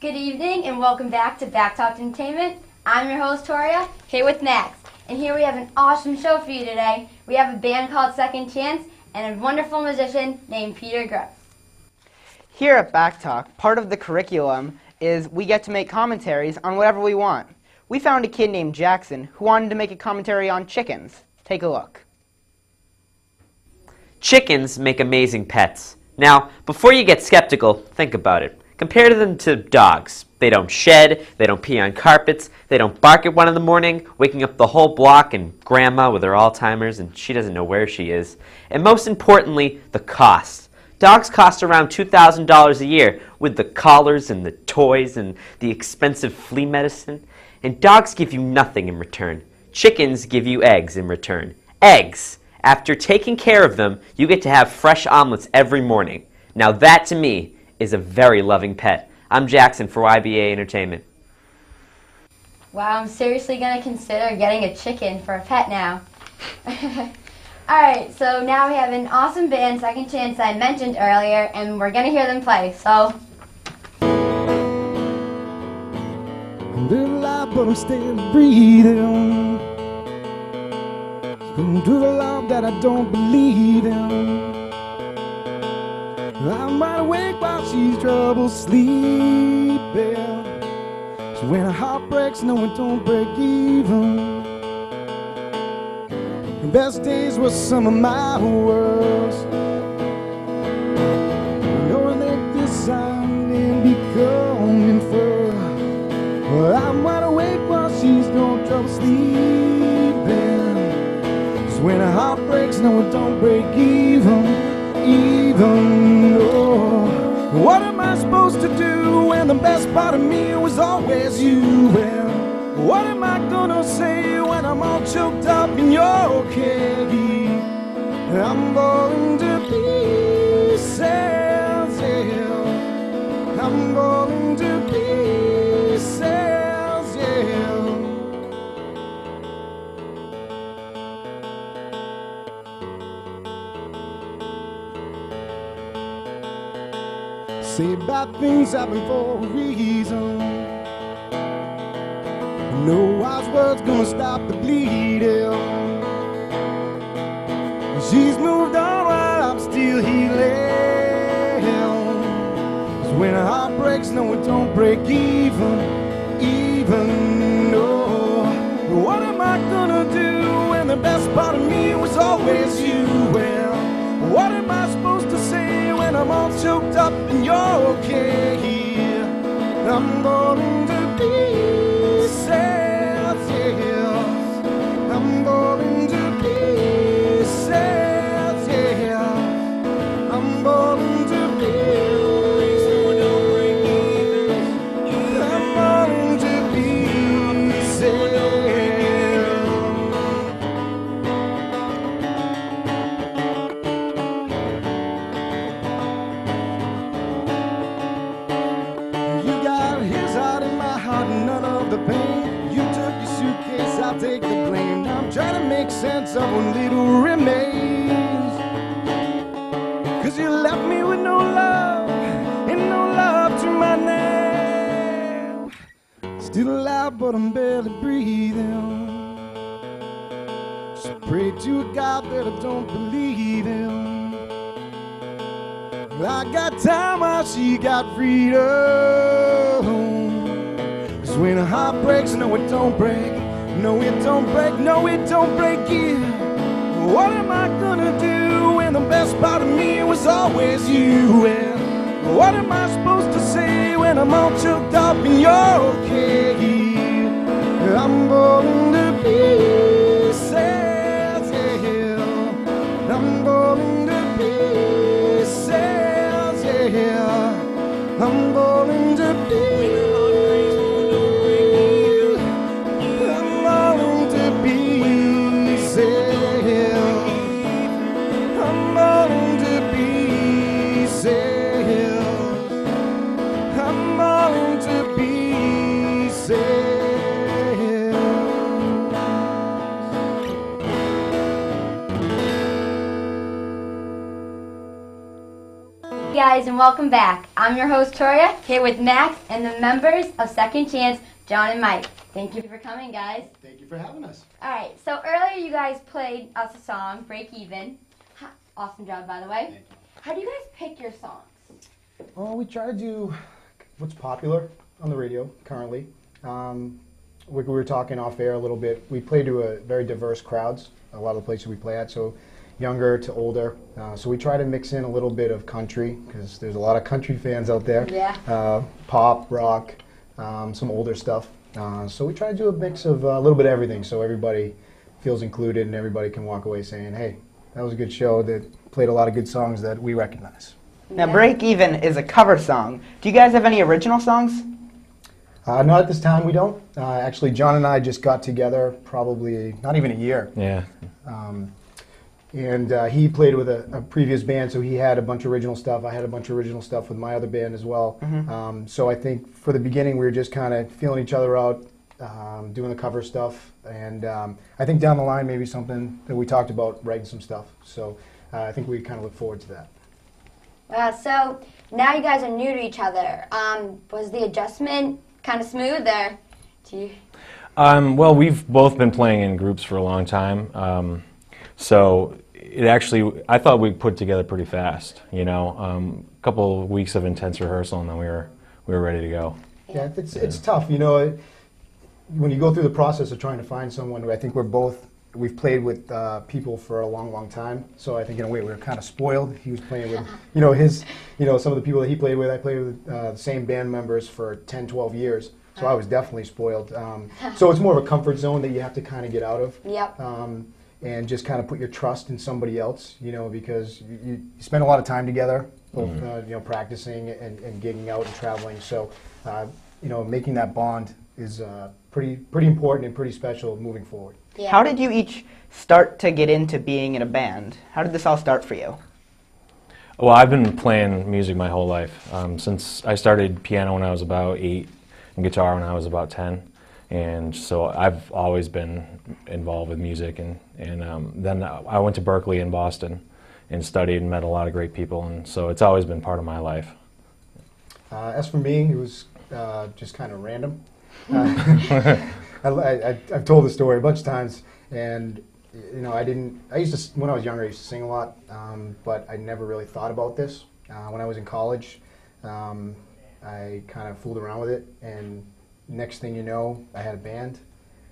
Good evening and welcome back to Back Talk Entertainment. I'm your host Toria, here with Max. And here we have an awesome show for you today. We have a band called Second Chance and a wonderful musician named Peter Grubb. Here at Back Talk, part of the curriculum is we get to make commentaries on whatever we want. We found a kid named Jackson who wanted to make a commentary on chickens. Take a look. Chickens make amazing pets. Now, before you get skeptical, think about it. Compare them to dogs. They don't shed, they don't pee on carpets, they don't bark at 1 in the morning, waking up the whole block and grandma with her Alzheimer's and she doesn't know where she is. And most importantly, the cost. Dogs cost around $2,000 a year with the collars and the toys and the expensive flea medicine. And dogs give you nothing in return. Chickens give you eggs in return. Eggs! After taking care of them, you get to have fresh omelets every morning. Now that, to me, is a very loving pet. I'm Jackson for YBA Entertainment. Wow, I'm seriously going to consider getting a chicken for a pet now. Alright, so now we have an awesome band, Second Chance, that I mentioned earlier, and we're going to hear them play, so... I'm living life, but I'm still breathing. Going through the love that I don't believe in. I'm wide awake while she's trouble sleeping. So when her heart breaks, no, it don't break even. The best days were some of my worst. Knowing that this time ain't becoming fur. Well, I'm wide awake while she's going trouble sleeping. So when her heart breaks, no, it don't break even. What am I supposed to do when the best part of me was always you? And what am I gonna say when I'm all choked up and you're okay? I'm falling to pieces, yeah. I'm falling to pieces, yeah. Say bad things happen for a reason. No wise words gonna stop the bleeding. She's moved on while I'm still healing. 'Cause when her heart breaks, no, it don't break even. No. What am I gonna do when the best part of me was always you? Well, what am I supposed to say when I'm all choked up and you're okay? I'm going to pieces, yeah. I'm going to pieces, yeah. I'm going to pieces. I'm going to pieces. None of the pain. You took your suitcase, I'll take the blame. Now I'm trying to make sense of what little remains. 'Cause you left me with no love, and no love to my name. Still alive, but I'm barely breathing. So pray to a God that I don't believe in. I got time while she got freedom. When a heart breaks, no, it don't break. No, it don't break. No, it don't break you. What am I gonna do when the best part of me was always you? And what am I supposed to say when I'm all choked up and you're okay? I'm going to pieces, yeah. I'm going to pieces, yeah. I'm going to pieces. Guys, guys, and welcome back. I'm your host, Toria, here with Max and the members of Second Chance, John and Mike. Thank you for coming, guys. Thank you for having us. All right, so earlier you guys played us a song, Break Even. Awesome job, by the way. Thank you. How do you guys pick your songs? Well, we try to do what's popular on the radio currently. We were talking off air a little bit. We play to a very diverse crowds, a lot of the places we play at, so younger to older. So we try to mix in a little bit of country, because there's a lot of country fans out there. Yeah. Pop, rock, some older stuff. So we try to do a mix of a little bit of everything, so everybody feels included and everybody can walk away saying, hey, that was a good show that played a lot of good songs that we recognize. Now, Break Even is a cover song. Do you guys have any original songs? Not at this time, we don't. Actually, John and I just got together probably not even a year. Yeah. And he played with a previous band, so he had a bunch of original stuff. I had a bunch of original stuff with my other band as well. So I think for the beginning, we were just kind of feeling each other out, doing the cover stuff. And I think down the line, maybe something that we talked about, writing some stuff. So I think we kind of look forward to that. So now you guys are new to each other. Was the adjustment kind of smooth there? Well, we've both been playing in groups for a long time, so it actually, I thought we put together pretty fast. You know, a couple of weeks of intense rehearsal, and then we were ready to go. Yeah, it's tough. You know, when you go through the process of trying to find someone, I think we've played with people for a long, long time. So I think in a way we were kind of spoiled. He was playing with, some of the people that he played with. I played with the same band members for 10, 12 years. So I was definitely spoiled. So it's more of a comfort zone that you have to kind of get out of. Yep. And just kind of put your trust in somebody else, because you spend a lot of time together, both, practicing and gigging out and traveling. So, making that bond is pretty important and pretty special moving forward. Yeah. How did you each start to get into being in a band? How did this all start for you? Well, I've been playing music my whole life. Since I started piano when I was about 8 and guitar when I was about 10. And so I've always been involved with music. And then I went to Berkeley in Boston and studied and met a lot of great people. And so it's always been part of my life. As for me, it was just kind of random. I've told the story a bunch of times, and when I was younger, I used to sing a lot, but I never really thought about this. When I was in college, I kind of fooled around with it, and next thing you know, I had a band.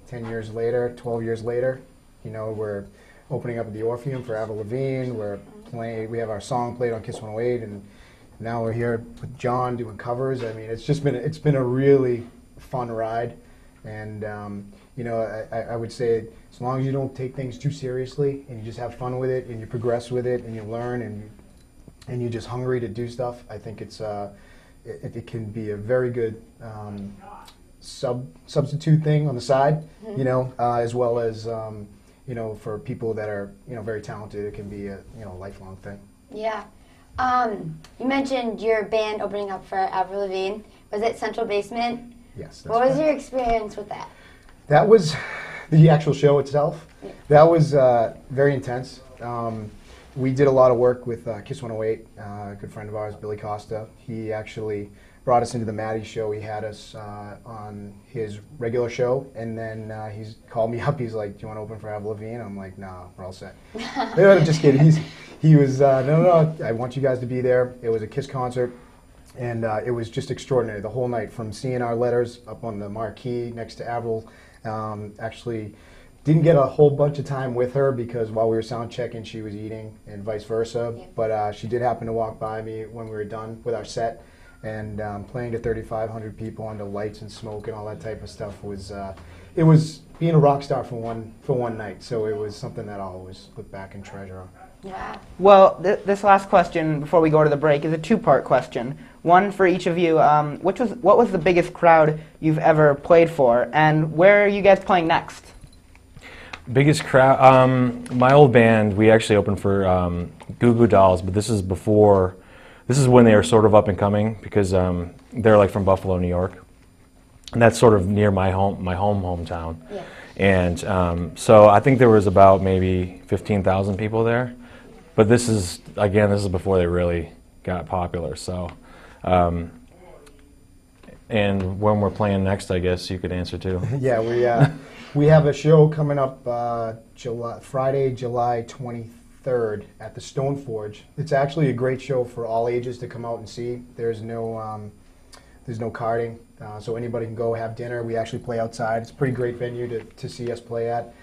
10 years later, 12 years later, we're opening up at the Orpheum for Avril Lavigne. We have our song played on Kiss 108, and now we're here with John doing covers. I mean, it's been a really fun ride. And, I would say as long as you don't take things too seriously and you just have fun with it and you progress with it and you learn and you're just hungry to do stuff, I think it can be a very good substitute thing on the side, as well as, for people that are, very talented, it can be a, lifelong thing. Yeah. You mentioned your band opening up for Avril Lavigne. Was it Central Basement? Yes. What was your experience with that? That was the actual show itself. Yeah. That was very intense. We did a lot of work with Kiss 108, a good friend of ours, Billy Costa. He actually brought us into the Maddie show. He had us on his regular show, and then he's called me up. He's like, "Do you want to open for Avril Lavigne?" I'm like, "No, we're all set." No, just kidding. He was, no, I want you guys to be there. It was a Kiss concert. And it was just extraordinary the whole night, from seeing our letters up on the marquee next to Avril. Actually, didn't get a whole bunch of time with her because while we were sound checking, she was eating, and vice versa. Yeah. But she did happen to walk by me when we were done with our set, and playing to 3,500 people under lights and smoke and all that type of stuff was. It was being a rock star for one night. So it was something that I'll always look back and treasure on. Yeah. Well, this last question before we go to the break is a two-part question. One for each of you. What was the biggest crowd you've ever played for, and where are you guys playing next? Biggest crowd. My old band, we actually opened for Goo Goo Dolls, but this is when they were sort of up and coming, because they're like from Buffalo, New York, and that's sort of near my hometown. Yeah. And so I think there was about maybe 15,000 people there. But this is before they really got popular. So, and when we're playing next, I guess you could answer too. Yeah, we have a show coming up Friday, July 23rd at the Stone Forge. It's actually a great show for all ages to come out and see. There's no carding, so anybody can go have dinner. We actually play outside. It's a pretty great venue to see us play at.